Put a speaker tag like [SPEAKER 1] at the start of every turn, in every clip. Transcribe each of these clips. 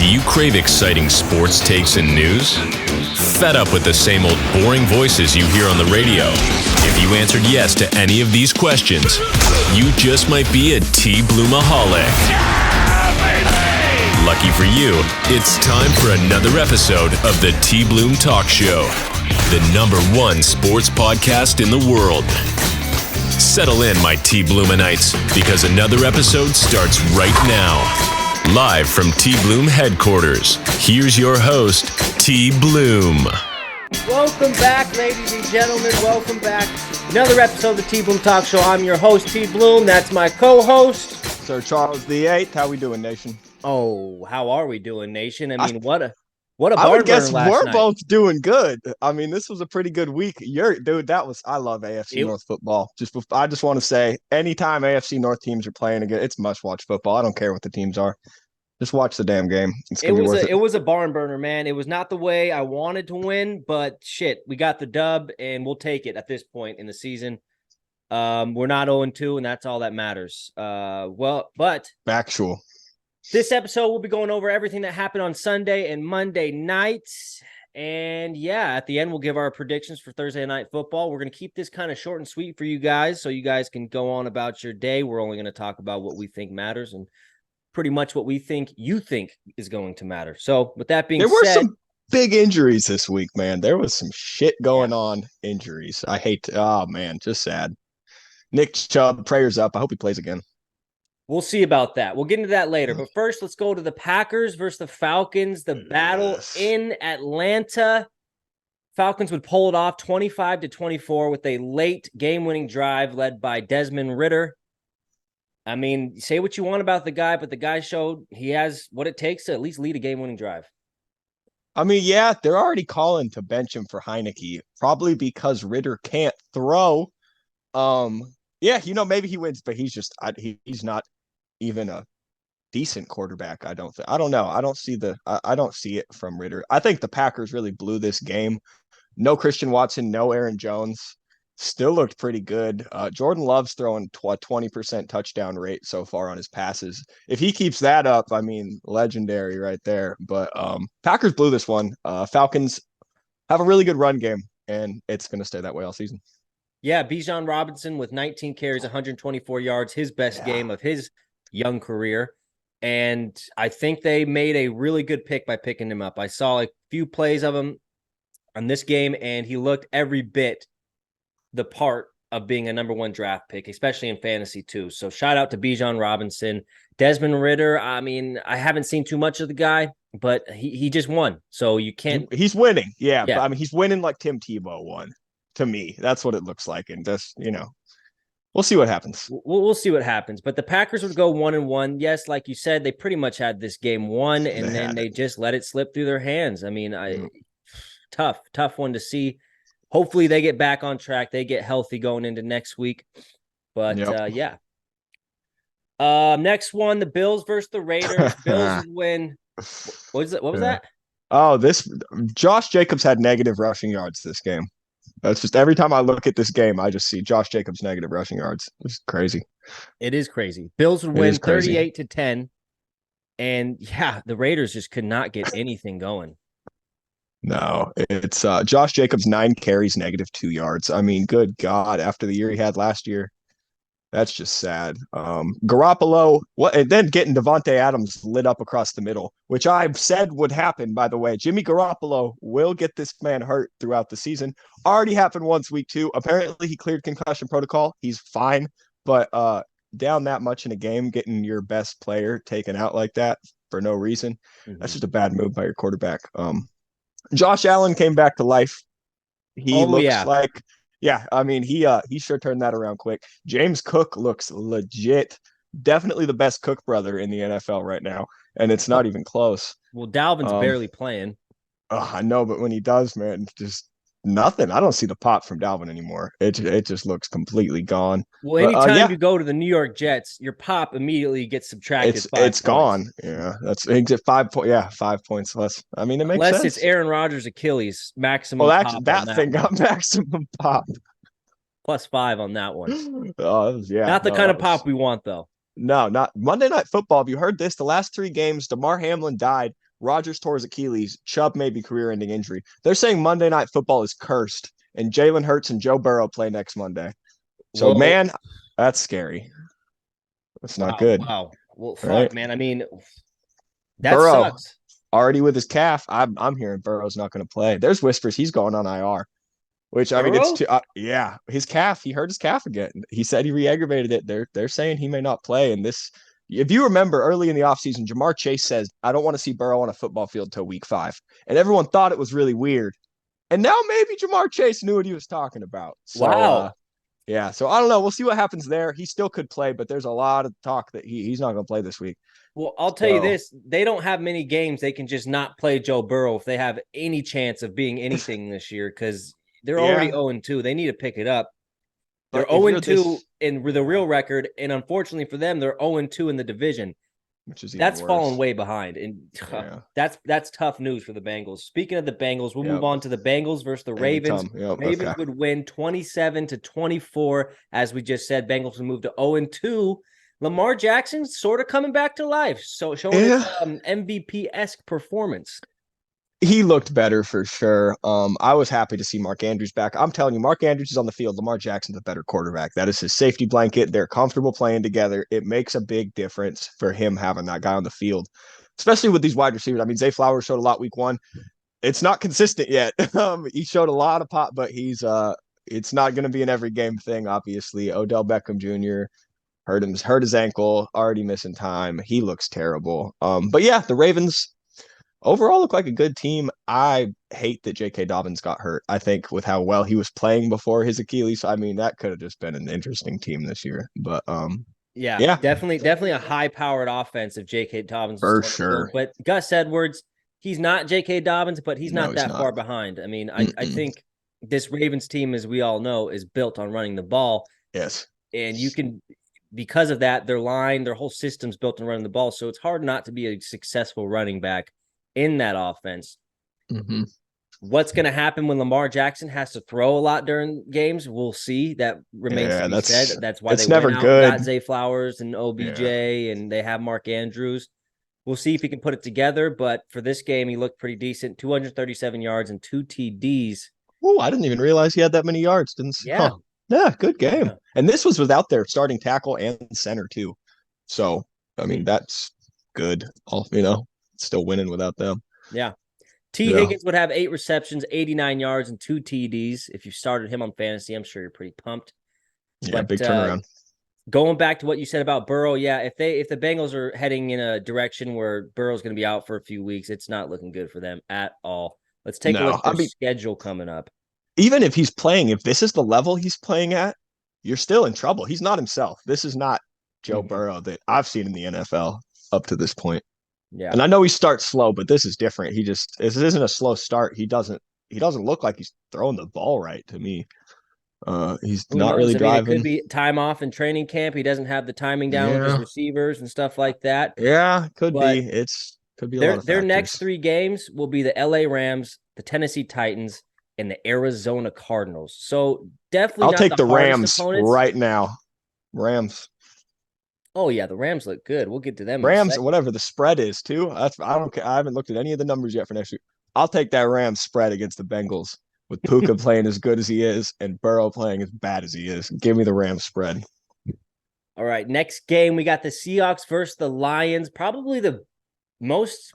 [SPEAKER 1] Do you crave exciting sports takes and news? Fed up with the same old boring voices you hear on the radio? If you answered yes to any of these questions, you just might be a T-Bloomaholic. Lucky for you, it's time for another episode of the Tbloom Talk Show, the #1 sports podcast in the world. Settle in, my T-Bloomanites, because another episode starts right now. Live from Tbloom headquarters, here's your host, Tbloom.
[SPEAKER 2] Welcome back, ladies and gentlemen. Welcome back. Another episode of the Tbloom Talk Show. I'm your host, Tbloom. That's my co-host,
[SPEAKER 3] Sir Charles VIII. How we doing, Nation?
[SPEAKER 2] Oh, how are we doing, Nation? I mean, what a
[SPEAKER 3] I would guess
[SPEAKER 2] last
[SPEAKER 3] we're
[SPEAKER 2] night.
[SPEAKER 3] both doing good. I mean, this was a pretty good week. I love AFC North football. I just want to say, anytime AFC North teams are playing again, it's must-watch football. I don't care what the teams are. Just watch the damn game.
[SPEAKER 2] It was a barn burner, man. It was not the way I wanted to win, but shit, we got the dub, and we'll take it at this point in the season. We're not 0-2, and that's all that matters.
[SPEAKER 3] Factual.
[SPEAKER 2] This episode, we'll be going over everything that happened on Sunday and Monday nights. And yeah, at the end, we'll give our predictions for Thursday night football. We're going to keep this kind of short and sweet for you guys, so you guys can go on about your day. We're only going to talk about what we think matters and pretty much what we think you think is going to matter. So with that being said,
[SPEAKER 3] there were some big injuries this week, man. There was some shit going on. Injuries. Just sad. Nick Chubb, prayers up. I hope he plays again.
[SPEAKER 2] We'll see about that. We'll get into that later. But first, let's go to the Packers versus the Falcons, the battle in Atlanta. Falcons would pull it off 25-24 with a late game-winning drive led by Desmond Ridder. I mean, say what you want about the guy, but the guy showed he has what it takes to at least lead a game-winning drive.
[SPEAKER 3] I mean, yeah, they're already calling to bench him for Heineke, probably because Ridder can't throw. Maybe he wins, but he's not even a decent quarterback. I don't know. I don't see it from Ridder. I think the Packers really blew this game. No Christian Watson, no Aaron Jones. Still looked pretty good. Jordan Love's throwing 20% touchdown rate so far on his passes. If he keeps that up, I mean, legendary right there. But Packers blew this one. Falcons have a really good run game, and it's going to stay that way all season.
[SPEAKER 2] Yeah, Bijan Robinson with 19 carries, 124 yards, his best game of his young career. And I think they made a really good pick by picking him up. I saw a few plays of him on this game, and he looked every bit the part of being a #1 draft pick, especially in fantasy too. So shout out to Bijan Robinson. Desmond Ridder, I mean, I haven't seen too much of the guy, but he just won. So you can't...
[SPEAKER 3] He's winning, yeah. But I mean, he's winning like Tim Tebow won. To me, that's what it looks like. And just, we'll see what happens.
[SPEAKER 2] We'll see what happens. But the Packers would go 1-1. Yes, like you said, they pretty much had this game won, and then they just let it slip through their hands. I mean, tough one to see. Hopefully they get back on track. They get healthy going into next week. But next one, the Bills versus the Raiders. Bills would win. What was that?
[SPEAKER 3] Oh, Josh Jacobs had negative rushing yards this game. That's just every time I look at this game, I just see Josh Jacobs negative rushing yards. It's crazy.
[SPEAKER 2] It is crazy. Bills would win 38-10. And the Raiders just could not get anything going.
[SPEAKER 3] No, it's Josh Jacobs, 9 carries, -2 yards. I mean, good God, after the year he had last year, that's just sad. Garoppolo, and then getting Devontae Adams lit up across the middle, which I've said would happen, by the way. Jimmy Garoppolo will get this man hurt throughout the season. Already happened once, week 2. Apparently, he cleared concussion protocol. He's fine, but down that much in a game, getting your best player taken out like that for no reason, that's just a bad move by your quarterback. Josh Allen came back to life. He looks like... Yeah, I mean, he sure turned that around quick. James Cook looks legit. Definitely the best Cook brother in the NFL right now, and it's not even close.
[SPEAKER 2] Well, Dalvin's barely playing.
[SPEAKER 3] I know, but when he does, man, just nothing. I don't see the pop from Dalvin anymore. It just looks completely gone.
[SPEAKER 2] Well, anytime you go to the New York Jets, your pop immediately gets subtracted.
[SPEAKER 3] It's gone. Yeah, that's 5 points. Yeah, 5 points less. I mean, it makes sense.
[SPEAKER 2] Unless it's Aaron Rodgers' Achilles, maximum.
[SPEAKER 3] Well,
[SPEAKER 2] pop
[SPEAKER 3] that thing got maximum pop.
[SPEAKER 2] +5 on that one.
[SPEAKER 3] Not
[SPEAKER 2] the kind of pop we want, though.
[SPEAKER 3] No, not Monday Night Football. Have you heard this? The last 3 games, DeMar Hamlin died Rodgers tore his Achilles. Chubb may be career-ending injury. They're saying Monday Night Football is cursed, and Jalen Hurts and Joe Burrow play next Monday. So,
[SPEAKER 2] Whoa.
[SPEAKER 3] man, that's scary. That's not good.
[SPEAKER 2] Wow. Well, fuck,
[SPEAKER 3] right?
[SPEAKER 2] man. I mean, that
[SPEAKER 3] Burrow,
[SPEAKER 2] sucks.
[SPEAKER 3] already with his calf. I'm hearing Burrow's not going to play. There's whispers he's going on IR, which, I mean, it's too, yeah, his calf. He hurt his calf again. He said he re-aggravated it. They're saying he may not play. And this, if you remember early in the offseason, Jamar Chase says, I don't want to see Burrow on a football field till week 5. And everyone thought it was really weird. And now maybe Jamar Chase knew what he was talking about. So,
[SPEAKER 2] wow.
[SPEAKER 3] Yeah, so I don't know. We'll see what happens there. He still could play, but there's a lot of talk that he's not going to play this week.
[SPEAKER 2] Well, I'll tell you this. They don't have many games they can just not play Joe Burrow if they have any chance of being anything this year because they're already 0-2. They need to pick it up. They're 0-2 in the real record, and unfortunately for them, they're 0-2 in the division.
[SPEAKER 3] Which is
[SPEAKER 2] that's fallen way behind, and that's tough news for the Bengals. Speaking of the Bengals, we'll move on to the Bengals versus the Ravens. Ravens would win 27-24, as we just said. Bengals would move to 0-2. Lamar Jackson sort of coming back to life, so showing his MVP-esque performance.
[SPEAKER 3] He looked better for sure. I was happy to see Mark Andrews back. I'm telling you, Mark Andrews is on the field. Lamar Jackson's a better quarterback. That is his safety blanket. They're comfortable playing together. It makes a big difference for him having that guy on the field, especially with these wide receivers. I mean, Zay Flowers showed a lot week 1. It's not consistent yet. He showed a lot of pop, but it's not going to be an every game thing, obviously. Odell Beckham Jr. hurt his ankle, already missing time. He looks terrible. But yeah, the Ravens overall look like a good team. I hate that J.K. Dobbins got hurt. I think with how well he was playing before his Achilles, I mean, that could have just been an interesting team this year. But
[SPEAKER 2] yeah, definitely a high-powered offense if J.K. Dobbins
[SPEAKER 3] for sure.
[SPEAKER 2] But Gus Edwards, he's not J.K. Dobbins, but he's not far behind. I mean, I think this Ravens team, as we all know, is built on running the ball.
[SPEAKER 3] Yes,
[SPEAKER 2] and you can. Because of that, their whole system's built on running the ball. So it's hard not to be a successful running back in that offense.
[SPEAKER 3] Mm-hmm.
[SPEAKER 2] What's going to happen when Lamar Jackson has to throw a lot during games? We'll see. That remains to be said. That's why they went out and got Zay Flowers and OBJ, and they have Mark Andrews. We'll see if he can put it together. But for this game, he looked pretty decent. 237 yards and 2 TDs.
[SPEAKER 3] Oh, I didn't even realize he had that many yards.
[SPEAKER 2] Yeah.
[SPEAKER 3] Huh. Yeah, good game. Yeah. And this was without their starting tackle and center too. So, I mean, that's good. Still winning without them.
[SPEAKER 2] Yeah. Higgins would have 8 receptions, 89 yards, and 2 TDs. If you started him on fantasy, I'm sure you're pretty pumped.
[SPEAKER 3] Yeah, big turnaround.
[SPEAKER 2] Going back to what you said about Burrow, if the Bengals are heading in a direction where Burrow's going to be out for a few weeks, it's not looking good for them at all. Let's take a look at their schedule coming up.
[SPEAKER 3] Even if he's playing, if this is the level he's playing at, you're still in trouble. He's not himself. This is not Joe Burrow that I've seen in the NFL up to this point.
[SPEAKER 2] Yeah.
[SPEAKER 3] And I know he starts slow, but this is different. This isn't a slow start. He doesn't look like he's throwing the ball right to me. He's not really driving.
[SPEAKER 2] It could be time off in training camp. He doesn't have the timing down with his receivers and stuff like that.
[SPEAKER 3] Yeah, could be. Could be a lot of factors.
[SPEAKER 2] Their next 3 games will be the LA Rams, the Tennessee Titans, and the Arizona Cardinals. So definitely
[SPEAKER 3] I'll take the Rams right now. Rams.
[SPEAKER 2] Oh yeah, the Rams look good. We'll get to them.
[SPEAKER 3] Rams, whatever the spread is too. I don't care. I haven't looked at any of the numbers yet for next week. I'll take that Rams spread against the Bengals with Puka playing as good as he is and Burrow playing as bad as he is. Give me the Rams spread.
[SPEAKER 2] All right, next game we got the Seahawks versus the Lions. Probably the most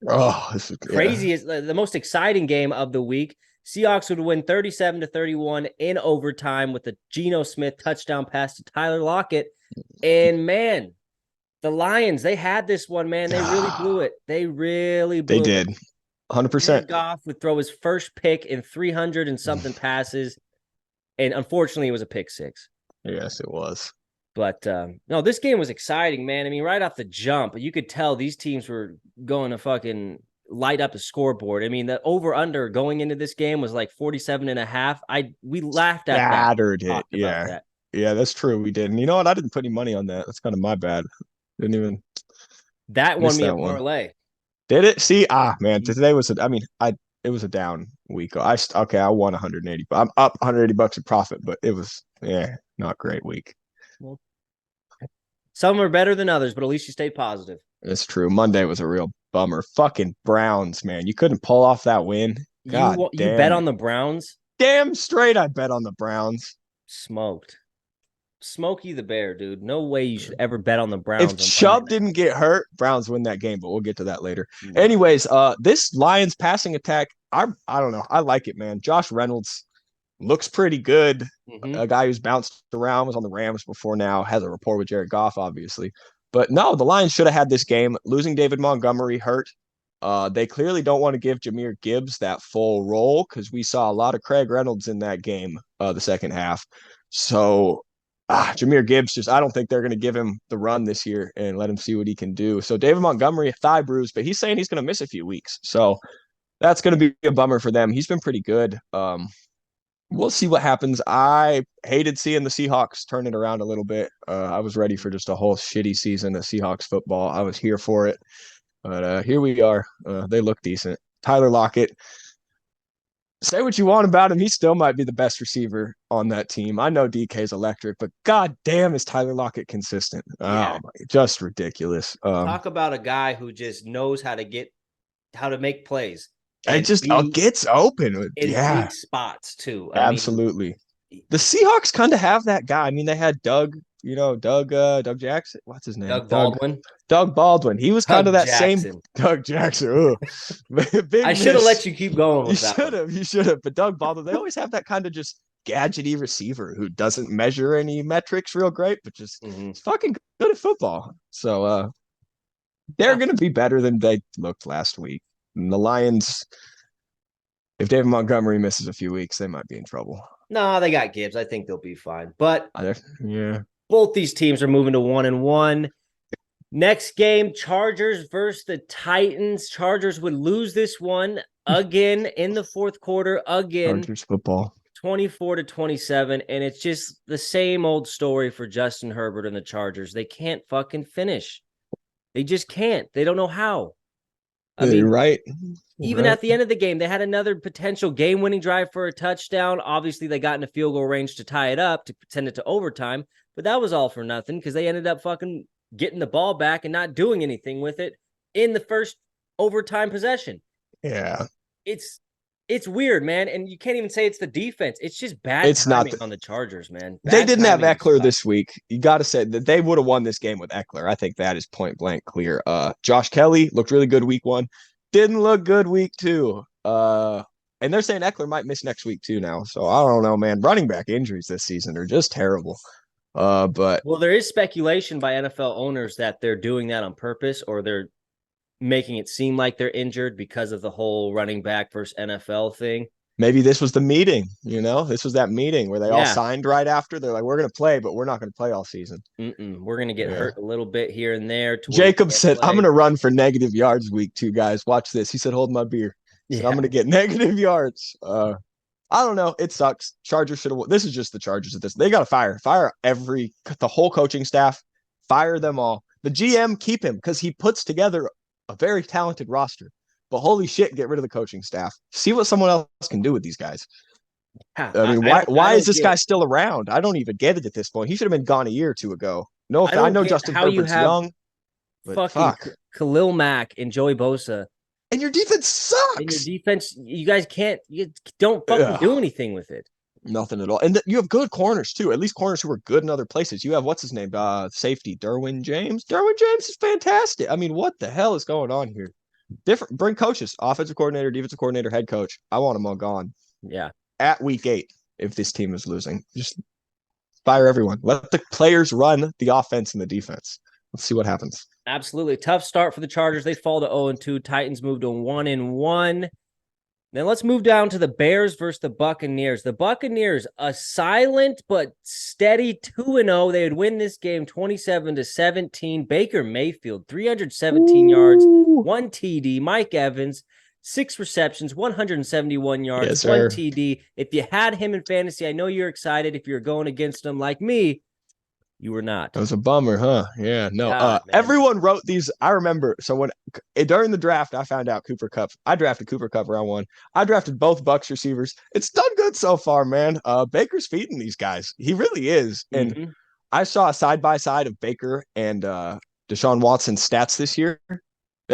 [SPEAKER 2] craziest, the most exciting game of the week. Seahawks would win 37-31 in overtime with a Geno Smith touchdown pass to Tyler Lockett. And man, the Lions, they had this one, man. They really blew it. They really blew it.
[SPEAKER 3] They did. 100%.
[SPEAKER 2] Goff would throw his first pick in 300 and something passes. And unfortunately, it was a pick 6.
[SPEAKER 3] Yes, it was.
[SPEAKER 2] But no, this game was exciting, man. I mean, right off the jump, you could tell these teams were going to fucking light up the scoreboard. I mean, the over-under going into this game was like 47.5. We laughed at that.
[SPEAKER 3] Scattered it, yeah. Yeah, that's true. We did. And you know what? I didn't put any money on that. That's kind of my bad. Didn't even.
[SPEAKER 2] That won me a parlay.
[SPEAKER 3] Did it? See, man, today was. It was a down week. I won 180. I'm up $180 in profit, but it was not great week.
[SPEAKER 2] Well, some are better than others, but at least you stayed positive.
[SPEAKER 3] That's true. Monday was a real bummer. Fucking Browns, man. You couldn't pull off that win. God
[SPEAKER 2] You
[SPEAKER 3] damn
[SPEAKER 2] bet
[SPEAKER 3] it.
[SPEAKER 2] on the Browns?
[SPEAKER 3] Damn straight I bet on the Browns.
[SPEAKER 2] Smoked. Smokey the Bear, dude. No way you should ever bet on the Browns.
[SPEAKER 3] If Chubb didn't get hurt, Browns win that game, but we'll get to that later. Anyways, this Lions passing attack, I don't know. I like it, man. Josh Reynolds looks pretty good. A guy who's bounced around, was on the Rams before now, has a rapport with Jared Goff, obviously. But no, the Lions should have had this game. Losing David Montgomery hurt. They clearly don't want to give Jahmyr Gibbs that full role because we saw a lot of Craig Reynolds in that game, the second half. So Jahmyr Gibbs, I don't think they're going to give him the run this year and let him see what he can do. So David Montgomery, a thigh bruise, but he's saying he's going to miss a few weeks. So that's going to be a bummer for them. He's been pretty good. We'll see what happens. I hated seeing the Seahawks turn it around a little bit. I was ready for just a whole shitty season of Seahawks football. I was here for it. But here we are. They look decent. Tyler Lockett, say what you want about him. He still might be the best receiver on that team. I know DK's electric, but god damn is Tyler Lockett consistent.
[SPEAKER 2] Yeah.
[SPEAKER 3] Oh, just ridiculous.
[SPEAKER 2] Talk about a guy who just knows how to make plays.
[SPEAKER 3] It just gets open.
[SPEAKER 2] In big spots, too.
[SPEAKER 3] Absolutely. The Seahawks kind of have that guy. I mean, they had Doug Jackson. What's his name? Doug Baldwin. He was kind of that same Doug Jackson.
[SPEAKER 2] I should have let you keep going with that.
[SPEAKER 3] You should have. But Doug Baldwin, they always have that kind of just gadgety receiver who doesn't measure any metrics real great, but just is fucking good at football. So they're going to be better than they looked last week. And the Lions, if David Montgomery misses a few weeks, they might be in trouble.
[SPEAKER 2] No, they got Gibbs. I think they'll be fine. But
[SPEAKER 3] both
[SPEAKER 2] these teams are moving to 1-1. Next game, Chargers versus the Titans. Chargers would lose this one again in the fourth quarter.
[SPEAKER 3] Chargers football.
[SPEAKER 2] 24-27. And it's just the same old story for Justin Herbert and the Chargers. They can't fucking finish. They just can't. They don't know how. I mean, even at the end of the game, they had another potential game-winning drive for a touchdown. Obviously, they got in a field goal range to tie it up, to send it to overtime. But that was all for nothing because they ended up fucking getting the ball back and not doing anything with it in the first overtime possession.
[SPEAKER 3] Yeah.
[SPEAKER 2] It's weird, man. And you can't even say it's the defense. It's just bad timing on the Chargers, man.
[SPEAKER 3] They didn't have Eckler this week. You got to say that they would have won this game with Eckler. I think that is point blank clear. Josh Kelly looked really good week 1. Didn't look good week 2. And they're saying Eckler might miss next week too now. So I don't know, man. Running back injuries this season are just terrible. But
[SPEAKER 2] there is speculation by NFL owners that they're doing that on purpose, or they're making it seem like they're injured because of the whole running back versus NFL thing.
[SPEAKER 3] Maybe this was the meeting, this was that meeting where they all signed right after. They're like, we're going to play, but we're not going to play all season.
[SPEAKER 2] We're going to get hurt a little bit here and there.
[SPEAKER 3] Jacob said, I'm going to run for negative yards week 2, guys. Watch this. He said, hold my beer. So I'm going to get negative yards. I don't know. It sucks. Chargers should have. This is just the Chargers at this. They got to fire the whole coaching staff, fire them all. The GM, keep him because he puts together a very talented roster. But holy shit, get rid of the coaching staff. See what someone else can do with these guys. I mean, why is this guy still around? I don't even get it at this point. He should have been gone a year or 2 ago. No, I know Justin Herbert's young. But
[SPEAKER 2] fucking Khalil Mack and Joey Bosa.
[SPEAKER 3] And your defense sucks.
[SPEAKER 2] And your defense, you guys don't fucking do anything with it.
[SPEAKER 3] Nothing at all. And you have good corners too. At least corners who are good in other places. You have what's his name? Safety, Derwin James. Derwin James is fantastic. I mean, what the hell is going on here? Bring coaches, offensive coordinator, defensive coordinator, head coach. I want them all gone.
[SPEAKER 2] Yeah.
[SPEAKER 3] At week 8, if this team is losing, just fire everyone. Let the players run the offense and the defense. Let's see what happens.
[SPEAKER 2] Absolutely. Tough start for the Chargers. They fall to 0-2. Titans move to 1-1. Then let's move down to the Bears versus the Buccaneers. The Buccaneers, a silent but steady 2-0. They would win this game 27-17. Baker Mayfield, 317 yards, 1 TD. Mike Evans, 6 receptions, 171 yards, 1 TD. If you had him in fantasy, I know you're excited. If you're going against him like me, you were not.
[SPEAKER 3] It was a bummer, huh? Yeah, no. Everyone wrote these. I remember. So during the draft, I found out Cooper Kupp. I drafted Cooper Kupp round 1. I drafted both Bucs receivers. It's done good so far, man. Baker's feeding these guys. He really is. And I saw a side by side of Baker and Deshaun Watson's stats this year.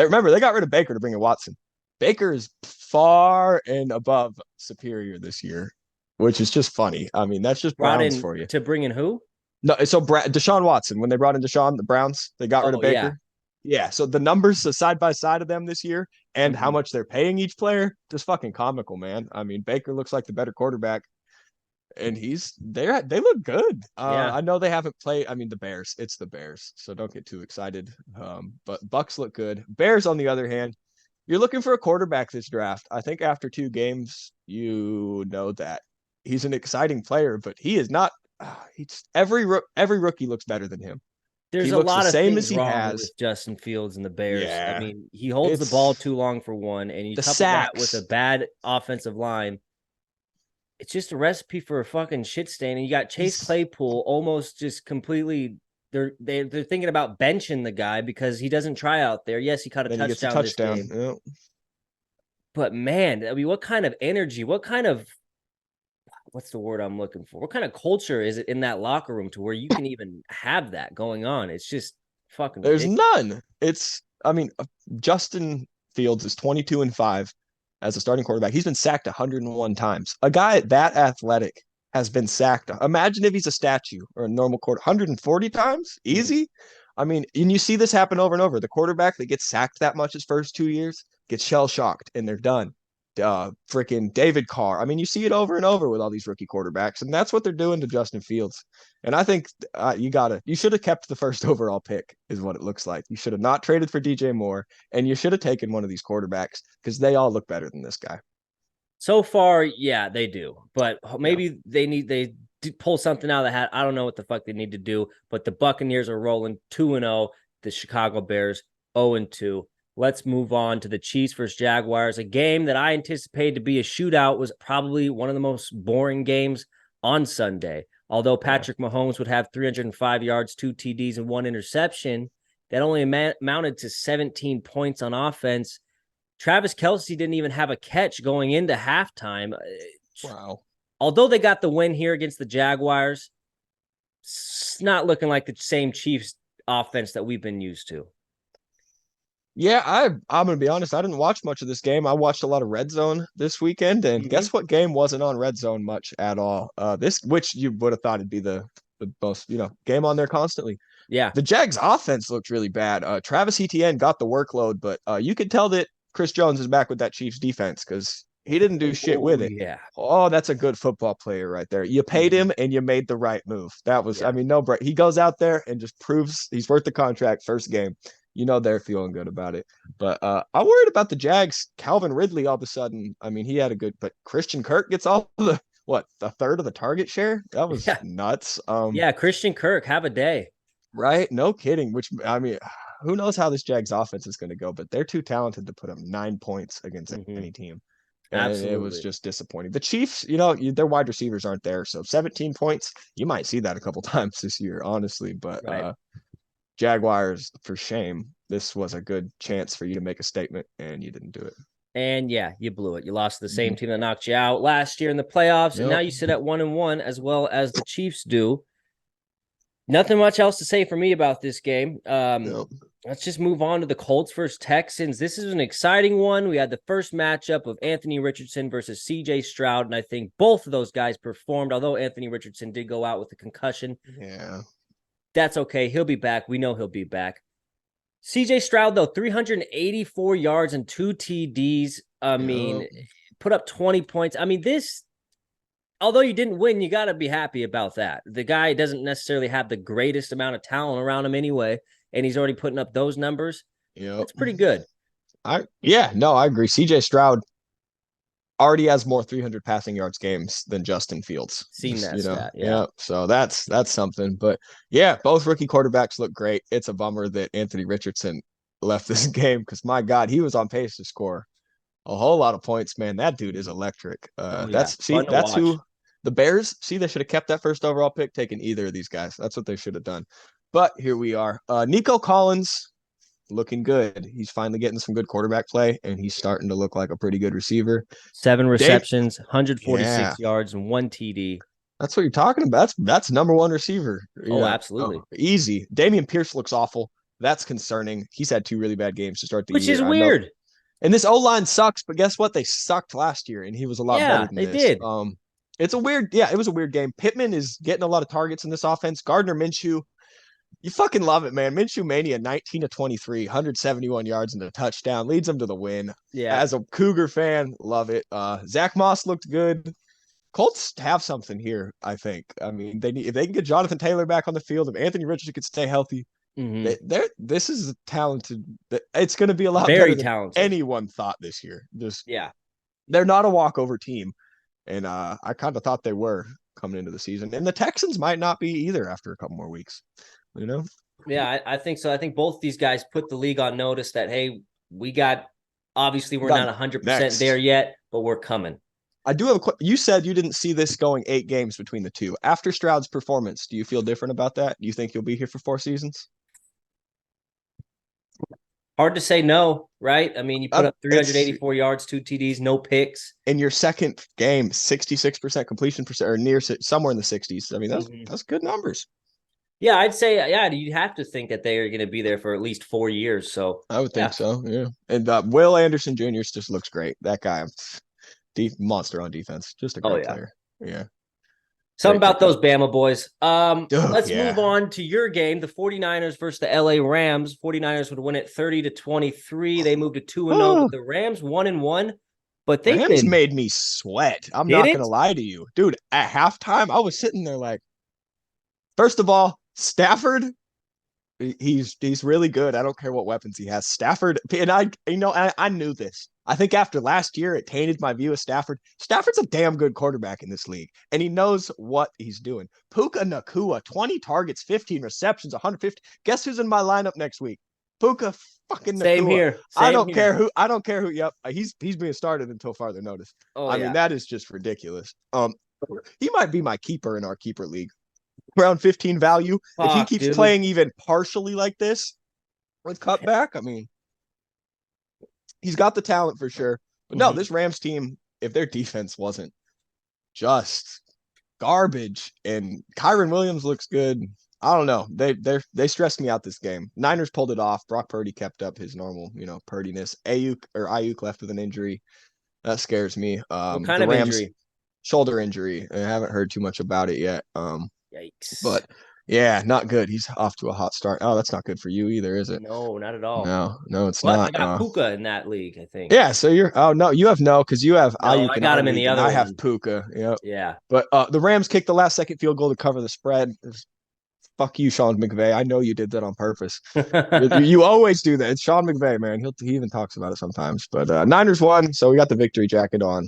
[SPEAKER 3] Remember, they got rid of Baker to bring in Watson. Baker is far and above superior this year, which is just funny. I mean, that's just
[SPEAKER 2] Brought
[SPEAKER 3] Browns
[SPEAKER 2] in
[SPEAKER 3] for you.
[SPEAKER 2] to bring in who?
[SPEAKER 3] No, so Deshaun Watson, when they brought in Deshaun, the Browns, they got rid of Baker. Yeah. So the numbers side by side of them this year and how much they're paying each player, just fucking comical, man. I mean, Baker looks like the better quarterback, and they look good. I know they haven't played. I mean, the Bears, it's the Bears, so don't get too excited. But Bucks look good. Bears, on the other hand, you're looking for a quarterback this draft. I think after 2 games, you know that he's an exciting player, but he is not. Every rookie looks better than him.
[SPEAKER 2] There's a lot of things wrong with Justin Fields and the Bears.
[SPEAKER 3] Yeah,
[SPEAKER 2] I mean, he holds the ball too long for one, and you couple that with a bad offensive line. It's just a recipe for a fucking shit stain. And you got Chase Claypool almost just completely. They're thinking about benching the guy because he doesn't try out there. Yes, he caught a touchdown this game.
[SPEAKER 3] Yep.
[SPEAKER 2] But man, I mean, what kind of energy? What's the word I'm looking for? What kind of culture is it in that locker room to where you can even have that going on? It's just fucking ridiculous.
[SPEAKER 3] There's none. Justin Fields is 22-5 as a starting quarterback. He's been sacked 101 times. A guy that athletic has been sacked. Imagine if he's a statue or a normal quarter, 140 times? Easy. I mean, and you see this happen over and over. The quarterback that gets sacked that much his first 2 years gets shell-shocked and they're done. Freaking David Carr. I mean, you see it over and over with all these rookie quarterbacks, and that's what they're doing to Justin Fields. And I think you should have kept the first overall pick, is what it looks like. You should have not traded for DJ Moore, and you should have taken one of these quarterbacks because they all look better than this guy.
[SPEAKER 2] So far, yeah, they do, but maybe they pull something out of the hat. I don't know what the fuck they need to do, but the Buccaneers are rolling 2-0. The Chicago Bears 0-2. Let's move on to the Chiefs versus Jaguars, a game that I anticipated to be a shootout. Was probably one of the most boring games on Sunday. Although Patrick Mahomes would have 305 yards, 2 TDs, and 1 interception, that only amounted to 17 points on offense. Travis Kelce didn't even have a catch going into halftime.
[SPEAKER 3] Wow.
[SPEAKER 2] Although they got the win here against the Jaguars, it's not looking like the same Chiefs offense that we've been used to.
[SPEAKER 3] Yeah, I'm going to be honest. I didn't watch much of this game. I watched a lot of Red Zone this weekend, and guess what game wasn't on Red Zone much at all? Which you would have thought it'd be the most, game on there constantly.
[SPEAKER 2] Yeah.
[SPEAKER 3] The Jags offense looked really bad. Travis Etienne got the workload, but you could tell that Chris Jones is back with that Chiefs defense because he didn't do shit with it.
[SPEAKER 2] Yeah.
[SPEAKER 3] Oh, that's a good football player right there. You paid him and you made the right move. That was, he goes out there and just proves he's worth the contract first game. They're feeling good about it. But I'm worried about the Jags. Calvin Ridley, all of a sudden, I mean, he had but Christian Kirk gets all a third of the target share? That was nuts.
[SPEAKER 2] Christian Kirk, have a day.
[SPEAKER 3] Right? No kidding. Which, I mean, who knows how this Jags offense is going to go, but they're too talented to put up 9 points against any team. And
[SPEAKER 2] Absolutely.
[SPEAKER 3] It was just disappointing. The Chiefs, their wide receivers aren't there. So 17 points, you might see that a couple times this year, honestly. But Jaguars, for shame. This was a good chance for you to make a statement, and you didn't do it.
[SPEAKER 2] And you blew it. You lost to the same team that knocked you out last year in the playoffs, and now you sit at 1-1 as well as the Chiefs do. Nothing much else to say for me about this game. Let's just move on to the Colts versus Texans. This is an exciting one. We had the first matchup of Anthony Richardson versus CJ Stroud, and I think both of those guys performed, although Anthony Richardson did go out with a concussion.
[SPEAKER 3] Yeah.
[SPEAKER 2] That's okay. He'll be back. We know he'll be back. CJ Stroud, though, 384 yards and 2 TDs. I mean, put up 20 points. I mean, although you didn't win, you got to be happy about that. The guy doesn't necessarily have the greatest amount of talent around him anyway, and he's already putting up those numbers. That's pretty good.
[SPEAKER 3] I agree. CJ Stroud already has more 300 passing yards games than Justin Fields.
[SPEAKER 2] Seen that stat,
[SPEAKER 3] So that's something. But both rookie quarterbacks look great. It's a bummer that Anthony Richardson left this game because my God, he was on pace to score a whole lot of points. Man, that dude is electric. That's who the Bears they should have kept that first overall pick, taken either of these guys. That's what they should have done. But here we are. Nico Collins looking good. He's finally getting some good quarterback play, and he's starting to look like a pretty good receiver.
[SPEAKER 2] 7 receptions, 146 yards, and 1 TD.
[SPEAKER 3] That's what you're talking about. That's number one receiver.
[SPEAKER 2] Absolutely.
[SPEAKER 3] Easy. Dameon Pierce looks awful. That's concerning. He's had 2 really bad games to start the
[SPEAKER 2] Which
[SPEAKER 3] year.
[SPEAKER 2] is
[SPEAKER 3] I know.
[SPEAKER 2] weird.
[SPEAKER 3] And this O-line sucks, but guess what? They sucked last year, and he was a lot better
[SPEAKER 2] Yeah,
[SPEAKER 3] than
[SPEAKER 2] they
[SPEAKER 3] this.
[SPEAKER 2] did.
[SPEAKER 3] It was a weird game. Pittman is getting a lot of targets in this offense. Gardner Minshew, you fucking love it, man. Minshew Mania, 19 to 23, 171 yards and a touchdown, leads them to the win.
[SPEAKER 2] Yeah.
[SPEAKER 3] As a Cougar fan, love it. Zach Moss looked good. Colts have something here, I think. I mean, if they can get Jonathan Taylor back on the field, if Anthony Richardson could stay healthy, this is a talented. It's going to be a lot
[SPEAKER 2] Very
[SPEAKER 3] better than
[SPEAKER 2] talented.
[SPEAKER 3] anyone thought this year.
[SPEAKER 2] Yeah.
[SPEAKER 3] They're not a walkover team, and I kind of thought they were coming into the season. And the Texans might not be either after a couple more weeks. You know?
[SPEAKER 2] Yeah, I think so. I think both these guys put the league on notice that, hey, obviously we're not 100% there yet, but we're coming.
[SPEAKER 3] I do have you said you didn't see this going 8 games between the two. After Stroud's performance, do you feel different about that? Do you think you'll be here for 4 seasons?
[SPEAKER 2] Hard to say no, right? I mean, you put up 384 yards, 2 TDs, no picks.
[SPEAKER 3] In your second game, 66% completion percent, or near somewhere in the 60s. I mean, that's good numbers.
[SPEAKER 2] Yeah, I'd say, you'd have to think that they are going to be there for at least 4 years. So
[SPEAKER 3] I would think so, yeah. And Will Anderson Jr. just looks great. That guy, monster on defense. Just a great player. Yeah.
[SPEAKER 2] Something about those Bama boys. Let's move on to your game, the 49ers versus the LA Rams. 49ers would win it 30-23. They moved to 2-0, but the Rams 1-1. But Rams
[SPEAKER 3] made me sweat. I'm not going to lie to you. Dude, at halftime, I was sitting there like, first of all, Stafford, he's really good. I don't care what weapons he has. Stafford, and I knew this. I think after last year, it tainted my view of Stafford. Stafford's a damn good quarterback in this league, and he knows what he's doing. Puka Nacua, 20 targets, 15 receptions, 150. Guess who's in my lineup next week? Puka fucking Nacua.
[SPEAKER 2] Same here.
[SPEAKER 3] I don't care who. Yep, he's being started until farther notice. I mean, that is just ridiculous. He might be my keeper in our keeper league. Around 15 value. If he keeps playing even partially like this with cutback, I mean, he's got the talent for sure. But no, this Rams team, if their defense wasn't just garbage and Kyron Williams looks good, I don't know. They stressed me out this game. Niners pulled it off. Brock Purdy kept up his normal, purdiness. Ayuk left with an injury. That scares me.
[SPEAKER 2] What kind of injury?
[SPEAKER 3] Shoulder injury. I haven't heard too much about it yet.
[SPEAKER 2] Yikes.
[SPEAKER 3] But yeah, not good. He's off to a hot start. Oh, that's not good for you either, is it?
[SPEAKER 2] No, not at all.
[SPEAKER 3] No, it's not.
[SPEAKER 2] I got Puka in that league, I think.
[SPEAKER 3] Yeah, so you have because you have Ayuk.
[SPEAKER 2] I got him in the other.
[SPEAKER 3] I have Puka. Yep.
[SPEAKER 2] Yeah.
[SPEAKER 3] But the Rams kicked the last second field goal to cover the spread. Fuck you, Sean McVay. I know you did that on purpose. You always do that. It's Sean McVay, man. He even talks about it sometimes. But Niners won, so we got the victory jacket on.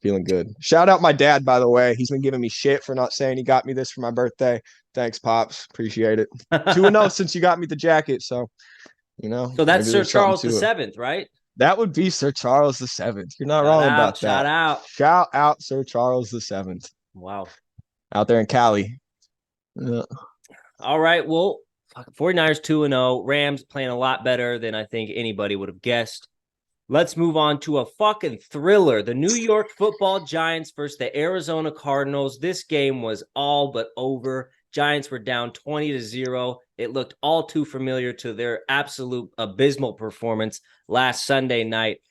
[SPEAKER 3] Feeling good. Shout out my dad, by the way. He's been giving me shit for not saying he got me this for my birthday. Thanks, Pops. Appreciate it. 2-0 since you got me the jacket. So,
[SPEAKER 2] So that's Sir Charles VII, right?
[SPEAKER 3] That would be Sir Charles VII. You're not wrong about that. Shout out Sir Charles VII.
[SPEAKER 2] Wow.
[SPEAKER 3] Out there in Cali. Yeah.
[SPEAKER 2] All right. Well, 49ers 2-0. Rams playing a lot better than I think anybody would have guessed. Let's move on to a fucking thriller. The New York Football Giants versus the Arizona Cardinals. This game was all but over. Giants were down 20-0. It looked all too familiar to their absolute abysmal performance last Sunday night.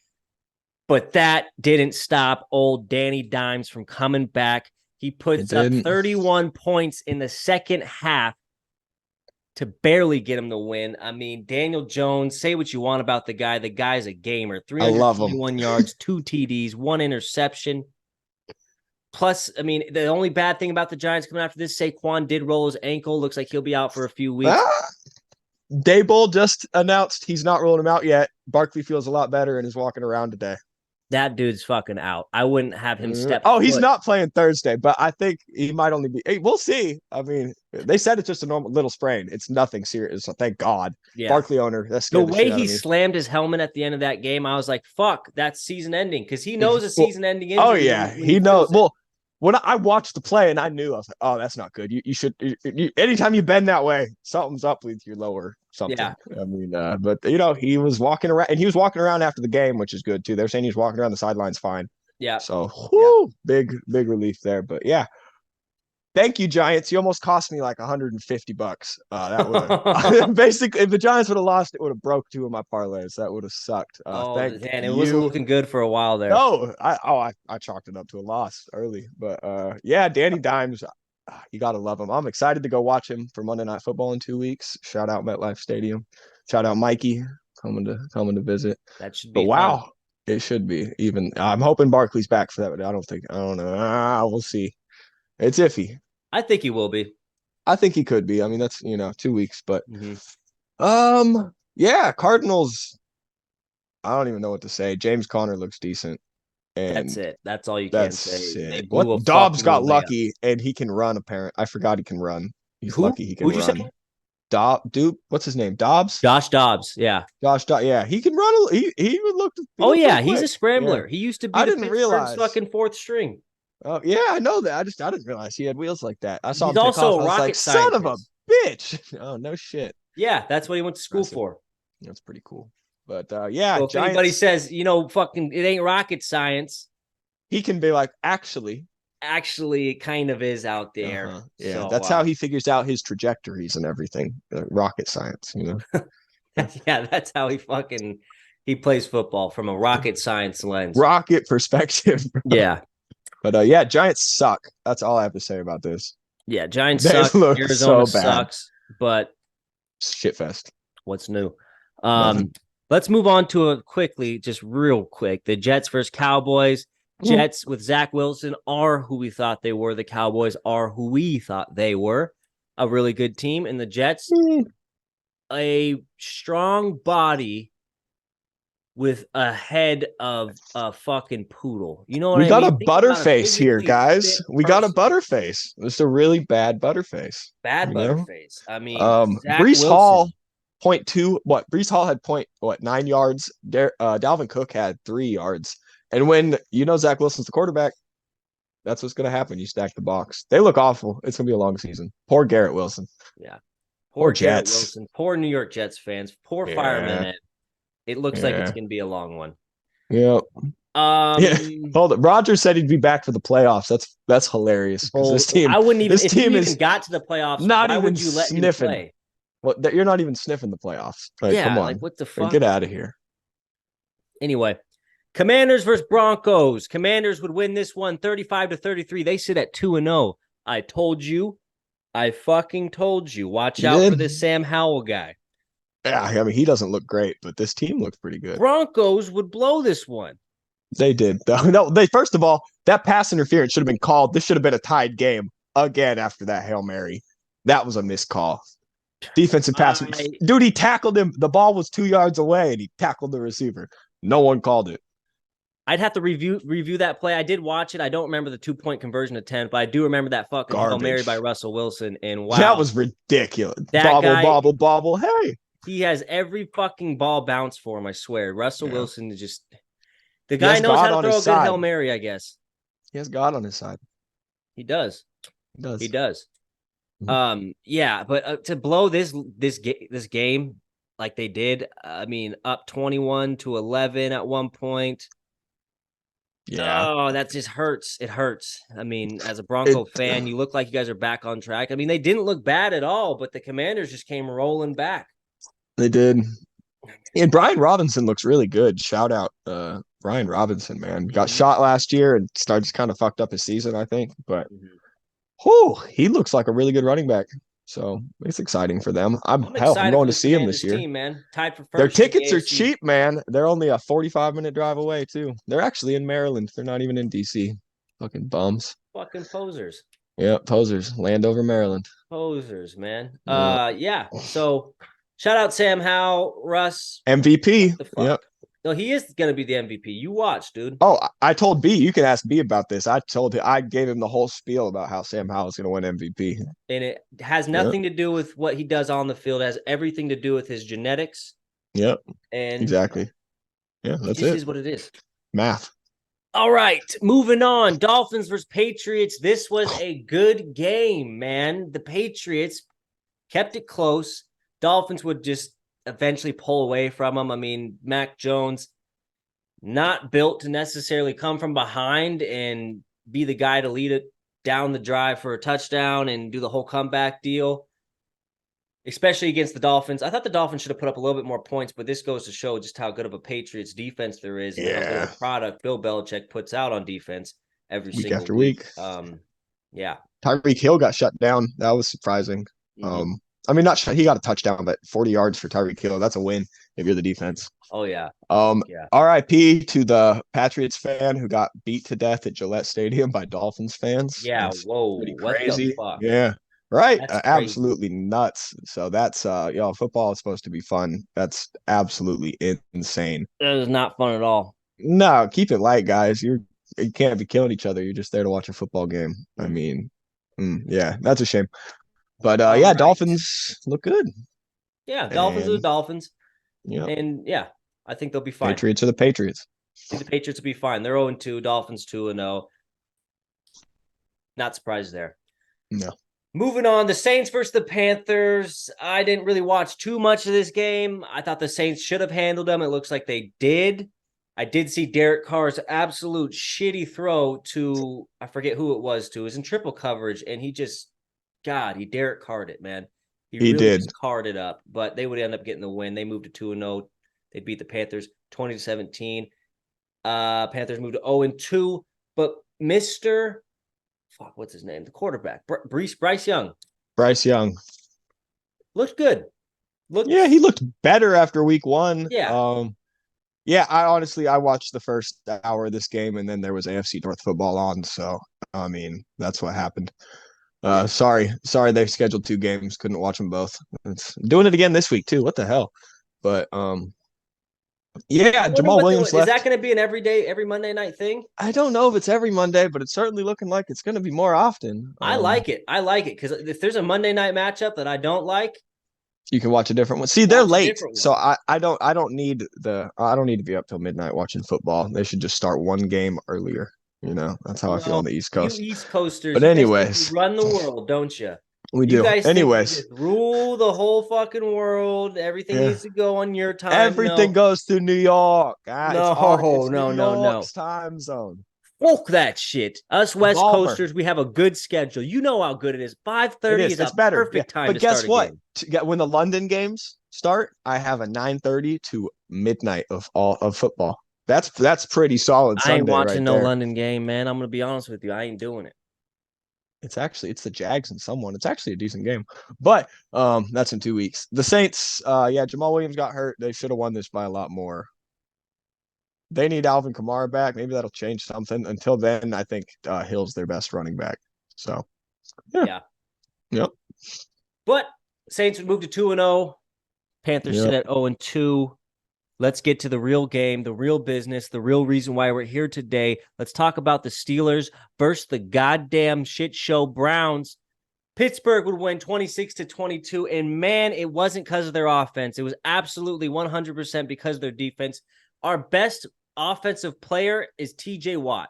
[SPEAKER 2] But that didn't stop old Danny Dimes from coming back. He puts up 31 points in the second half to barely get him the win. I mean, Daniel Jones, say what you want about the guy. The guy's a gamer. 321 yards, 2 TDs, 1 interception. Plus, I mean, the only bad thing about the Giants coming after this, Saquon did roll his ankle. Looks like he'll be out for a few weeks.
[SPEAKER 3] Daboll just announced he's not rolling him out yet. Barkley feels a lot better and is walking around today.
[SPEAKER 2] That dude's fucking out. I wouldn't have him step.
[SPEAKER 3] Oh, he's not playing Thursday, but I think he might only be. Hey, we'll see. I mean, they said it's just a normal little sprain. It's nothing serious. So thank God. Yeah. Barkley owner. That's
[SPEAKER 2] the way he slammed his helmet at the end of that game. I was like, "Fuck, that's season ending," because he knows a season-ending injury.
[SPEAKER 3] Oh yeah, he knows. Well, when I watched the play and I knew, I was like, "Oh, that's not good." You should. Anytime you bend that way, something's up with your lower. Something. Yeah. I mean, but he was walking around, and he was walking around after the game, which is good too. They're saying he's walking around the sidelines fine.
[SPEAKER 2] Yeah.
[SPEAKER 3] So, big relief there. But yeah, Thank you, Giants. You almost cost me like $150. That would have basically, if the Giants would have lost, it would have broke two of my parlays. That would have sucked. Thank
[SPEAKER 2] man, it
[SPEAKER 3] you.
[SPEAKER 2] wasn't looking good for a while there.
[SPEAKER 3] No, I chalked it up to a loss early, but yeah, Danny Dimes, you gotta love him. I'm excited to go watch him for Monday Night Football in 2 weeks. Shout out MetLife Stadium. Shout out Mikey coming to visit.
[SPEAKER 2] That should be
[SPEAKER 3] But
[SPEAKER 2] fun.
[SPEAKER 3] wow, it should be. Even I'm hoping Barkley's back for that, but I don't know. We'll see. It's iffy.
[SPEAKER 2] I think he will be.
[SPEAKER 3] I think he could be. I mean, that's 2 weeks, but yeah, Cardinals. I don't even know what to say. James Conner looks decent. And
[SPEAKER 2] that's it. That's all you can say.
[SPEAKER 3] What Dobbs got lucky and he can run, apparently. I forgot he can run. He's lucky he can
[SPEAKER 2] Who'd
[SPEAKER 3] run.
[SPEAKER 2] You say?
[SPEAKER 3] Dude, what's his name? Dobbs?
[SPEAKER 2] Josh Dobbs, yeah.
[SPEAKER 3] Josh Dobbs, yeah. He can run. He would look.
[SPEAKER 2] Oh yeah, he's a scrambler.
[SPEAKER 3] Yeah.
[SPEAKER 2] He used to be
[SPEAKER 3] I didn't realize
[SPEAKER 2] fucking fourth string.
[SPEAKER 3] Oh yeah, I know that. I didn't realize he had wheels like that. I saw him take
[SPEAKER 2] also
[SPEAKER 3] off. I was like, son of a bitch. Oh no shit.
[SPEAKER 2] Yeah, that's what he went to school for.
[SPEAKER 3] That's pretty cool. But yeah,
[SPEAKER 2] so if anybody says, fucking it ain't rocket science,
[SPEAKER 3] he can be like, actually,
[SPEAKER 2] it kind of is out there.
[SPEAKER 3] Yeah, so, that's how he figures out his trajectories and everything. Rocket science,
[SPEAKER 2] Yeah, that's how he plays football from a rocket science lens.
[SPEAKER 3] Rocket perspective.
[SPEAKER 2] Yeah.
[SPEAKER 3] But yeah, Giants suck. That's all I have to say about this.
[SPEAKER 2] Yeah, Giants suck. Arizona sucks, but
[SPEAKER 3] shitfest.
[SPEAKER 2] What's new? Let's move on to just real quick. The Jets versus Cowboys. Jets with Zach Wilson are who we thought they were. The Cowboys are who we thought they were. A really good team. And the Jets, a strong body with a head of a fucking poodle. You know what I mean?
[SPEAKER 3] We got a butterface here, guys. We got a butterface. It's a really bad butterface.
[SPEAKER 2] Butterface. I mean,
[SPEAKER 3] Breece Hall, 0.2. What? Breece Hall had 9 yards. Dalvin Cook had 3 yards. And when Zach Wilson's the quarterback, that's what's going to happen. You stack the box. They look awful. It's going to be a long season. Poor Garrett Wilson.
[SPEAKER 2] Yeah.
[SPEAKER 3] Poor Jets.
[SPEAKER 2] Garrett Wilson. Poor New York Jets fans. Poor firemen. It looks like it's going to be a long one.
[SPEAKER 3] Yep. Hold it. Roger said he'd be back for the playoffs. That's hilarious. This team,
[SPEAKER 2] I wouldn't even. If you even got to the playoffs,
[SPEAKER 3] not
[SPEAKER 2] why
[SPEAKER 3] even
[SPEAKER 2] would you let
[SPEAKER 3] sniffing.
[SPEAKER 2] Him play?
[SPEAKER 3] Well, you're not even sniffing the playoffs. Come on.
[SPEAKER 2] What the fuck?
[SPEAKER 3] Get out of here.
[SPEAKER 2] Anyway, Commanders versus Broncos. Commanders would win this one 35-33. They sit at 2-0. I told you. I fucking told you. Watch out for this Sam Howell guy.
[SPEAKER 3] Yeah, I mean, he doesn't look great, but this team looks pretty good.
[SPEAKER 2] Broncos would blow this one.
[SPEAKER 3] They did. No, first of all, that pass interference should have been called. This should have been a tied game again after that Hail Mary. That was a missed call. Defensive pass. Dude, he tackled him. The ball was 2 yards away, and he tackled the receiver. No one called it.
[SPEAKER 2] I'd have to review that play. I did watch it. I don't remember the 2-point conversion attempt, but I do remember that fucking Hail Mary by Russell Wilson. And wow.
[SPEAKER 3] That was ridiculous.
[SPEAKER 2] That
[SPEAKER 3] Bobble. Hey.
[SPEAKER 2] He has every fucking ball bounce for him, I swear. Russell Wilson is just – the guy knows how to throw a good Hail Mary, I guess.
[SPEAKER 3] He has God on his side.
[SPEAKER 2] He does. He does.
[SPEAKER 3] Mm-hmm.
[SPEAKER 2] Yeah, but to blow this game like they did, I mean, up 21-11 at one point.
[SPEAKER 3] Yeah.
[SPEAKER 2] Oh, that just hurts. It hurts. I mean, as a Bronco fan, you look like you guys are back on track. I mean, they didn't look bad at all, but the Commanders just came rolling back.
[SPEAKER 3] They did. And Brian Robinson looks really good. Shout out Brian Robinson, man. Got shot last year and just kind of fucked up his season, I think. But he looks like a really good running back. So it's exciting for them. I'm going to see him this year.
[SPEAKER 2] Team, man. Tied for first.
[SPEAKER 3] Their tickets are cheap, man. They're only a 45-minute drive away, too. They're actually in Maryland. They're not even in D.C. Fucking bums.
[SPEAKER 2] Fucking posers.
[SPEAKER 3] Yeah, posers. Landover, Maryland.
[SPEAKER 2] Posers, man. Yeah. So shout out Sam Howell, Russ.
[SPEAKER 3] MVP. Yep.
[SPEAKER 2] No, he is going to be the MVP. You watch, dude.
[SPEAKER 3] Oh, I told B. You can ask B about this. I gave him the whole spiel about how Sam Howell is going to win MVP.
[SPEAKER 2] And it has nothing to do with what he does on the field. It has everything to do with his genetics.
[SPEAKER 3] Yep.
[SPEAKER 2] And
[SPEAKER 3] exactly. Yeah, that's it.
[SPEAKER 2] This is what it is.
[SPEAKER 3] Math.
[SPEAKER 2] All right, moving on. Dolphins versus Patriots. This was a good game, man. The Patriots kept it close. Dolphins would just eventually pull away from them. I mean, Mac Jones, not built to necessarily come from behind and be the guy to lead down the drive for a touchdown and do the whole comeback deal, especially against the Dolphins. I thought the Dolphins should have put up a little bit more points, but this goes to show just how good of a Patriots defense there is and how good of a product Bill Belichick puts out on defense every
[SPEAKER 3] week
[SPEAKER 2] single
[SPEAKER 3] after
[SPEAKER 2] week.
[SPEAKER 3] Yeah. Tyreek Hill got shut down. That was surprising. Mm-hmm. I mean, not shut. He got a touchdown, but 40 yards for Tyreek Hill. That's a win if you're the defense.
[SPEAKER 2] Oh, yeah.
[SPEAKER 3] RIP to the Patriots fan who got beat to death at Gillette Stadium by Dolphins fans.
[SPEAKER 2] Yeah,
[SPEAKER 3] that's
[SPEAKER 2] whoa.
[SPEAKER 3] pretty
[SPEAKER 2] crazy.
[SPEAKER 3] What the fuck? Yeah. Right. Absolutely nuts. So that's football is supposed to be fun. That's absolutely insane.
[SPEAKER 2] That is not fun at all.
[SPEAKER 3] No, keep it light, guys. You can't be killing each other. You're just there to watch a football game. I mean, yeah, that's a shame. But right. Dolphins look good.
[SPEAKER 2] Yeah, Dolphins are the Dolphins.
[SPEAKER 3] Yeah.
[SPEAKER 2] And yeah, I think they'll be fine.
[SPEAKER 3] Patriots are the Patriots.
[SPEAKER 2] I think the Patriots will be fine. They're 0-2, Dolphins 2-0. Not surprised there.
[SPEAKER 3] No.
[SPEAKER 2] Moving on, the Saints versus the Panthers. I didn't really watch too much of this game. I thought the Saints should have handled them. It looks like they did. I did see Derek Carr's absolute shitty throw to, I forget who it was to. It was in triple coverage, and he Derek Carr'd it, man. He really
[SPEAKER 3] did.
[SPEAKER 2] Just carred it up, but they would end up getting the win. They moved to 2-0. They beat the Panthers 20-17. Panthers moved to 0-2, but what's his name? The quarterback, Bryce Young.
[SPEAKER 3] Bryce Young
[SPEAKER 2] looked good.
[SPEAKER 3] He looked better after week 1.
[SPEAKER 2] Yeah.
[SPEAKER 3] I watched the first hour of this game, and then there was AFC North football on. So, I mean, that's what happened. Sorry, they scheduled 2 games. Couldn't watch them both. It's doing it again this week too. What the hell? But Jamal Williams left.
[SPEAKER 2] Is that going to be an every Monday night thing?
[SPEAKER 3] I don't know if it's every Monday, but it's certainly looking like it's going to be more often.
[SPEAKER 2] I like it because if there's a Monday night matchup that I don't like,
[SPEAKER 3] you can watch a different one. See, they're late, so I don't need to be up till midnight watching football. They should just start one game earlier. You know, that's how I feel on the East Coast.
[SPEAKER 2] You East Coasters,
[SPEAKER 3] but anyways,
[SPEAKER 2] you run the world, don't you?
[SPEAKER 3] We do. Anyways,
[SPEAKER 2] rule the whole fucking world. Everything needs to go on your time.
[SPEAKER 3] Everything goes to New York.
[SPEAKER 2] No.
[SPEAKER 3] Time zone.
[SPEAKER 2] Fuck that shit. Us West Coasters, we have a good schedule. You know how good it is. 5:30 is a perfect time.
[SPEAKER 3] But guess what? When the London games start, I have a 9:30 to midnight of football. That's pretty solid.
[SPEAKER 2] I ain't watching no London game, man. I'm gonna be honest with you. I ain't doing it.
[SPEAKER 3] It's the Jags and someone. It's actually a decent game, but that's in 2 weeks. The Saints, Jamal Williams got hurt. They should have won this by a lot more. They need Alvin Kamara back. Maybe that'll change something. Until then, I think Hill's their best running back. So,
[SPEAKER 2] yeah.
[SPEAKER 3] Yep.
[SPEAKER 2] But Saints would move to 2-0. Panthers sit at 0-2. Let's get to the real game, the real business, the real reason why we're here today. Let's talk about the Steelers versus the goddamn shit show Browns. Pittsburgh would win 26-22, and man, it wasn't because of their offense. It was absolutely 100% because of their defense. Our best offensive player is TJ Watt.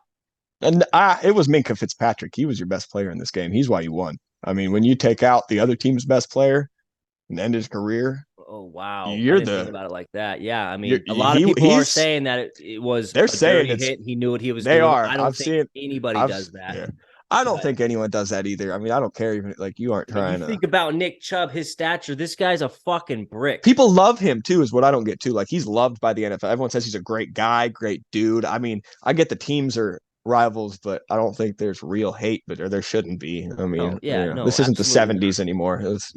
[SPEAKER 3] And it was Minkah Fitzpatrick. He was your best player in this game. He's why you won. I mean, when you take out the other team's best player and end his career.
[SPEAKER 2] Oh, wow.
[SPEAKER 3] You're
[SPEAKER 2] think about it like that. Yeah, I mean, a lot of people are saying that it was
[SPEAKER 3] they're saying
[SPEAKER 2] dirty hit. He knew what he was
[SPEAKER 3] doing.
[SPEAKER 2] They
[SPEAKER 3] are.
[SPEAKER 2] I don't think anybody does that.
[SPEAKER 3] Yeah. I don't think anyone does that either. I mean, I don't care even you aren't trying to
[SPEAKER 2] think about Nick Chubb, his stature. This guy's a fucking brick.
[SPEAKER 3] People love him too, is what I don't get too. Like, he's loved by the NFL. Everyone says he's a great guy, great dude. I mean, I get the teams are rivals, but I don't think there's real hate, or there shouldn't be. I mean, this isn't the 70s anymore. It's,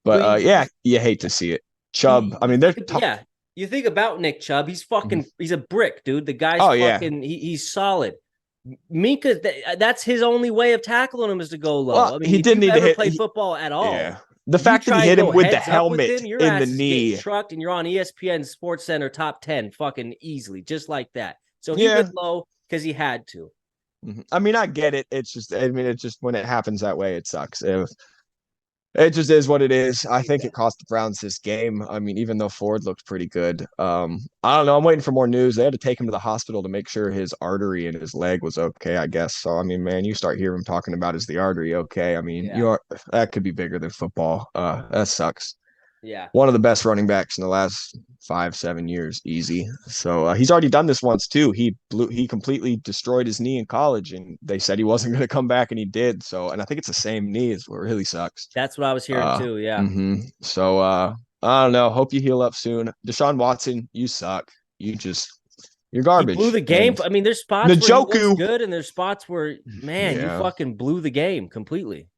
[SPEAKER 3] but you hate to see it. Chubb, I mean, they're
[SPEAKER 2] you think about Nick Chubb, he's he's a brick, dude. The guy's he's solid. Minkah, that's his only way of tackling him is to go low.
[SPEAKER 3] Well,
[SPEAKER 2] I mean,
[SPEAKER 3] he didn't need to
[SPEAKER 2] play football at all.
[SPEAKER 3] Yeah. The fact that he hit him with the helmet in the knee,
[SPEAKER 2] trucked, and you're on ESPN Sports Center top 10 fucking easily, just like that. So he went low because he had to.
[SPEAKER 3] I mean, I get it. It's just, when it happens that way, it sucks. It just is what it is. I think it cost the Browns this game. I mean, even though Ford looked pretty good. I don't know. I'm waiting for more news. They had to take him to the hospital to make sure his artery in his leg was okay, I guess. So, I mean, man, you start hearing him talking about is the artery okay? I mean, that could be bigger than football. That sucks.
[SPEAKER 2] Yeah.
[SPEAKER 3] One of the best running backs in the last 5-7 years easy. So he's already done this once too. He completely destroyed his knee in college, and they said he wasn't going to come back, and he did. So, and I think it's the same knee. Is what really sucks.
[SPEAKER 2] That's what I was hearing too. Yeah.
[SPEAKER 3] So I don't know. Hope you heal up soon. Deshaun Watson, you suck. You're garbage.
[SPEAKER 2] He blew the game.
[SPEAKER 3] And
[SPEAKER 2] I mean, there's spots where he
[SPEAKER 3] Njoku,
[SPEAKER 2] looks good, and there's spots where, man, you fucking blew the game completely.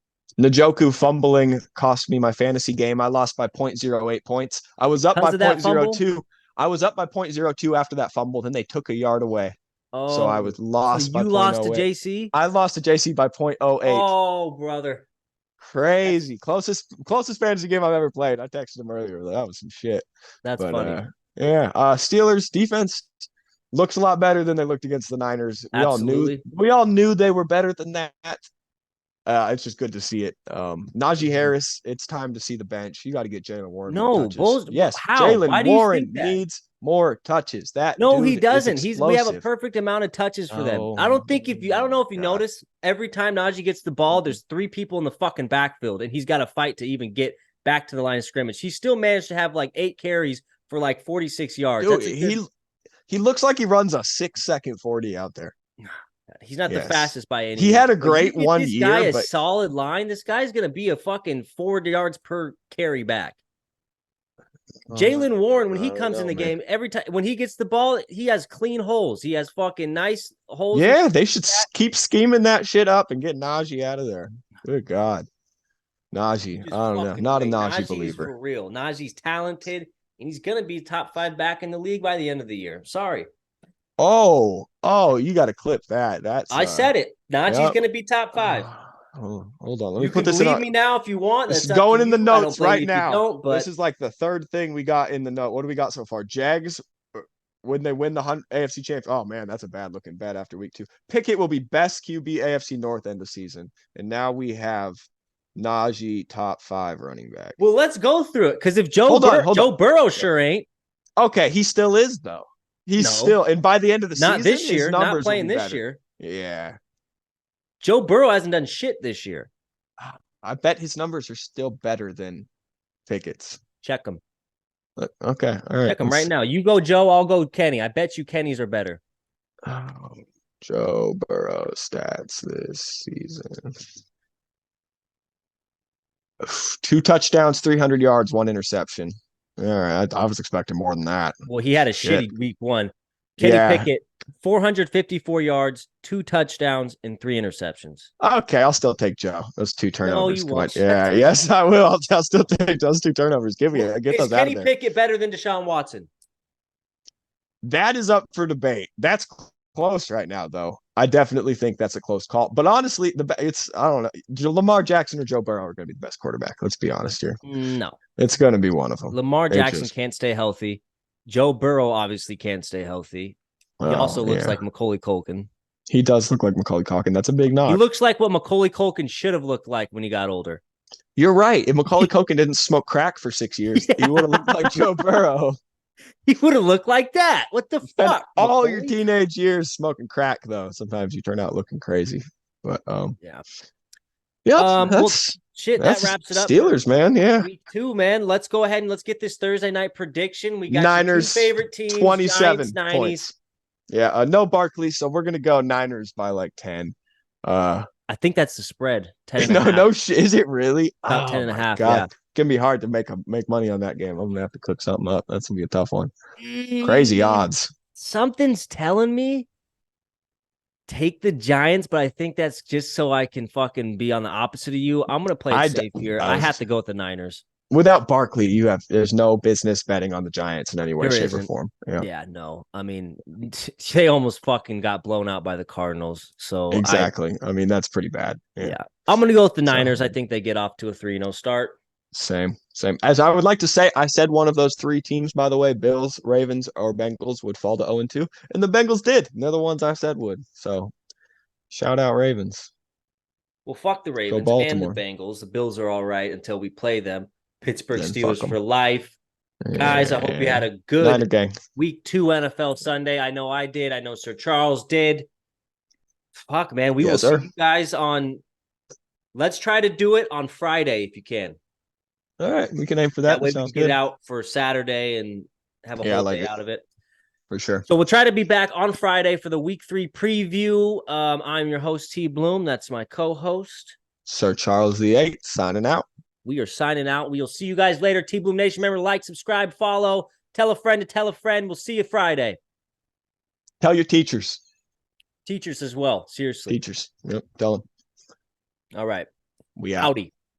[SPEAKER 3] Njoku fumbling cost me my fantasy game. I lost by 0.08 points. I was up by 0.02. I was up by 0.02 after that fumble. Then they took a yard away.
[SPEAKER 2] Oh,
[SPEAKER 3] so I was lost
[SPEAKER 2] so
[SPEAKER 3] by
[SPEAKER 2] you lost to JC?
[SPEAKER 3] I lost to JC by 0.08.
[SPEAKER 2] Oh, brother.
[SPEAKER 3] Crazy. Closest fantasy game I've ever played. I texted him earlier. That was some shit.
[SPEAKER 2] That's funny.
[SPEAKER 3] Steelers defense looks a lot better than they looked against the Niners.
[SPEAKER 2] Absolutely.
[SPEAKER 3] We all knew they were better than that. It's just good to see it. Najee Harris, it's time to see the bench. You got to get Jalen Warren. Yes, Jalen Warren needs more touches.
[SPEAKER 2] He doesn't. We have a perfect amount of touches for them. I don't know if you notice, every time Najee gets the ball, there's 3 people in the fucking backfield, and he's got to fight to even get back to the line of scrimmage. He still managed to have like 8 carries for like 46 yards.
[SPEAKER 3] Dude, he looks like he runs a 6-second 40 out there.
[SPEAKER 2] He's not the fastest by any.
[SPEAKER 3] He had a great 1 year.
[SPEAKER 2] Guy a solid line. This guy's gonna be a fucking 4 yards per carry back. Jalen Warren, when he comes in the game, every time when he gets the ball, he has clean holes. He has fucking nice holes.
[SPEAKER 3] Yeah, they should keep scheming that shit up and get Najee out of there. Good God, Najee. I don't know. Not a Najee believer.
[SPEAKER 2] For real. Najee's talented, and he's gonna be top 5 back in the league by the end of the year. Sorry.
[SPEAKER 3] Oh, you got to clip that.
[SPEAKER 2] I said it. Najee's going to be top 5.
[SPEAKER 3] Hold on. Let me
[SPEAKER 2] put this in. Me now if you want.
[SPEAKER 3] It's going in the notes right now. This is like the 3rd thing we got in the note. What do we got so far? Jags, when they win the AFC championship. Oh, man, that's a bad bet after week 2. Pickett will be best QB AFC North end of season. And now we have Najee top 5 running back.
[SPEAKER 2] Well, let's go through it. Because if Joe Burrow sure ain't.
[SPEAKER 3] Okay, he still is, though. Still, and by the end of the season,
[SPEAKER 2] not this year, not playing this year.
[SPEAKER 3] Yeah.
[SPEAKER 2] Joe Burrow hasn't done shit this year.
[SPEAKER 3] I bet his numbers are still better than Pickett's.
[SPEAKER 2] Check them.
[SPEAKER 3] Okay. All right.
[SPEAKER 2] Check them right now. You go Joe, I'll go Kenny. I bet you Kenny's are better.
[SPEAKER 3] Joe Burrow stats this season. 2 touchdowns, 300 yards, 1 interception. All right, I was expecting more than that.
[SPEAKER 2] Well, he had a shitty week 1. Kenny Pickett, 454 yards, 2 touchdowns, and 3 interceptions.
[SPEAKER 3] Okay, I'll still take Joe. Those 2 turnovers.
[SPEAKER 2] No, you won't.
[SPEAKER 3] Yes, I will. I'll still take those 2 turnovers. Get those out of there. Is
[SPEAKER 2] Kenny Pickett better than Deshaun Watson?
[SPEAKER 3] That is up for debate. That's close right now, though. I definitely think that's a close call. But honestly, I don't know. Lamar Jackson or Joe Burrow are going to be the best quarterback. Let's be honest here.
[SPEAKER 2] No.
[SPEAKER 3] It's going to be one of them.
[SPEAKER 2] Lamar Jackson can't stay healthy. Joe Burrow obviously can't stay healthy. He also looks like Macaulay Culkin.
[SPEAKER 3] He does look like Macaulay Culkin. That's a big knock.
[SPEAKER 2] He looks like what Macaulay Culkin should have looked like when he got older.
[SPEAKER 3] You're right. If Macaulay Culkin didn't smoke crack for 6 years, he would have looked like Joe Burrow.
[SPEAKER 2] He would have looked like that. What the fuck?
[SPEAKER 3] All your teenage years smoking crack, though. Sometimes you turn out looking crazy. But
[SPEAKER 2] yeah.
[SPEAKER 3] That
[SPEAKER 2] wraps it up.
[SPEAKER 3] Steelers, man. Yeah.
[SPEAKER 2] Week 2, man. Let's go ahead and let's get this Thursday night prediction. We got
[SPEAKER 3] Niners,
[SPEAKER 2] 2 favorite teams.
[SPEAKER 3] 27
[SPEAKER 2] Giants,
[SPEAKER 3] points. Yeah. No Barkley, so we're gonna go Niners by like 10.
[SPEAKER 2] I think that's the spread. 10.
[SPEAKER 3] No shit. Is it really?
[SPEAKER 2] About 10 and a half.
[SPEAKER 3] God.
[SPEAKER 2] Yeah.
[SPEAKER 3] It's gonna be hard to make money on that game. I'm gonna have to cook something up. That's gonna be a tough one. Crazy odds.
[SPEAKER 2] Something's telling me take the Giants, but I think that's just so I can fucking be on the opposite of you. I'm gonna play it safe here. I have to go with the Niners.
[SPEAKER 3] Without Barkley, there's no business betting on the Giants in any way, shape, or form.
[SPEAKER 2] Yeah, no. I mean, they almost fucking got blown out by the Cardinals. So
[SPEAKER 3] exactly. I mean, that's pretty bad.
[SPEAKER 2] Yeah. I'm gonna go with the Niners. I think they get off to a 3-0 start.
[SPEAKER 3] Same. As I would like to say, I said one of those 3 teams, by the way, Bills, Ravens, or Bengals would fall to 0-2, and the Bengals did. And they're the ones I said would. So, shout out Ravens.
[SPEAKER 2] Well, fuck the Ravens and the Bengals. The Bills are all right until we play them. Pittsburgh Steelers for life. Guys, I hope you had a good week 2 NFL Sunday. I know I did. I know Sir Charles did. Fuck, man. We will see you guys on. Let's try to do it on Friday if you can.
[SPEAKER 3] All right, we can aim for that.
[SPEAKER 2] That way we can get out for Saturday and have a whole day out of it.
[SPEAKER 3] For sure.
[SPEAKER 2] So we'll try to be back on Friday for the Week 3 preview. I'm your host, Tbloom. That's my co-host,
[SPEAKER 3] Sir Charles VIII, signing out.
[SPEAKER 2] We are signing out. We'll see you guys later. Tbloom Nation, remember to like, subscribe, follow, tell a friend to tell a friend. We'll see you Friday.
[SPEAKER 3] Tell your teachers.
[SPEAKER 2] Teachers as well. Seriously.
[SPEAKER 3] Teachers. Yep. Tell them.
[SPEAKER 2] All right.
[SPEAKER 3] We out.
[SPEAKER 2] Howdy.